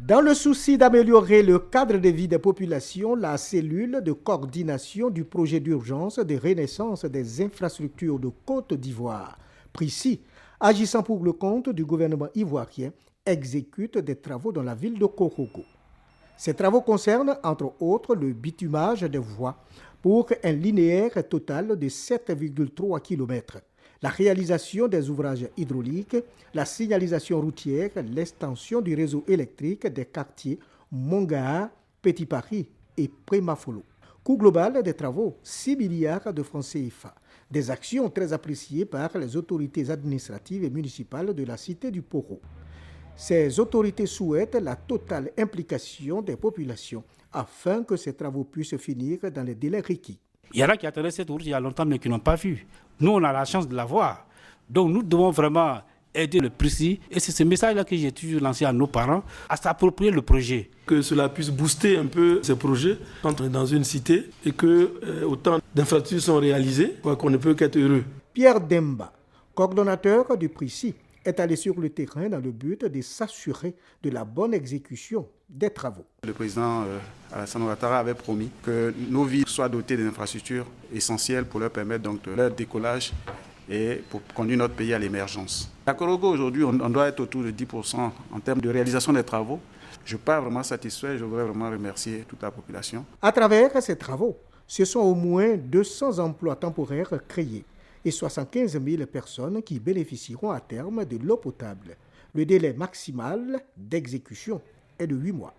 Dans le souci d'améliorer le cadre de vie des populations, la cellule de coordination du projet d'urgence de renaissance des infrastructures de Côte d'Ivoire, PRICI, agissant pour le compte du gouvernement ivoirien, exécute des travaux dans la ville de Korogo. Ces travaux concernent, entre autres, le bitumage des voies pour un linéaire total de 7,3 km, la réalisation des ouvrages hydrauliques, la signalisation routière, l'extension du réseau électrique des quartiers Mongaa, Petit Paris et Prémafolo. Coût global des travaux, 6 milliards de francs CFA. Des actions très appréciées par les autorités administratives et municipales de la cité du Poro. Ces autorités souhaitent la totale implication des populations afin que ces travaux puissent finir dans les délais requis. Il y en a qui attendaient cette route il y a longtemps mais qui n'ont pas vu. Nous, on a la chance de la voir. Donc nous devons vraiment aider le PRICI. Et c'est ce message-là que j'ai toujours lancé à nos parents, à s'approprier le projet. Que cela puisse booster un peu ces projets quand on est dans une cité et que autant d'infrastructures sont réalisées, qu'on ne peut qu'être heureux. Pierre Demba, coordonnateur du PRICI, est allé sur le terrain dans le but de s'assurer de la bonne exécution des travaux. Le président Alassane Ouattara avait promis que nos villes soient dotées d'infrastructures essentielles pour leur permettre donc de leur décollage et pour conduire notre pays à l'émergence. À Korogo, aujourd'hui, on doit être autour de 10% en termes de réalisation des travaux. Je ne suis pas vraiment satisfait, je voudrais vraiment remercier toute la population. À travers ces travaux, ce sont au moins 200 emplois temporaires créés et 75 000 personnes qui bénéficieront à terme de l'eau potable. Le délai maximal d'exécution est de 8 mois.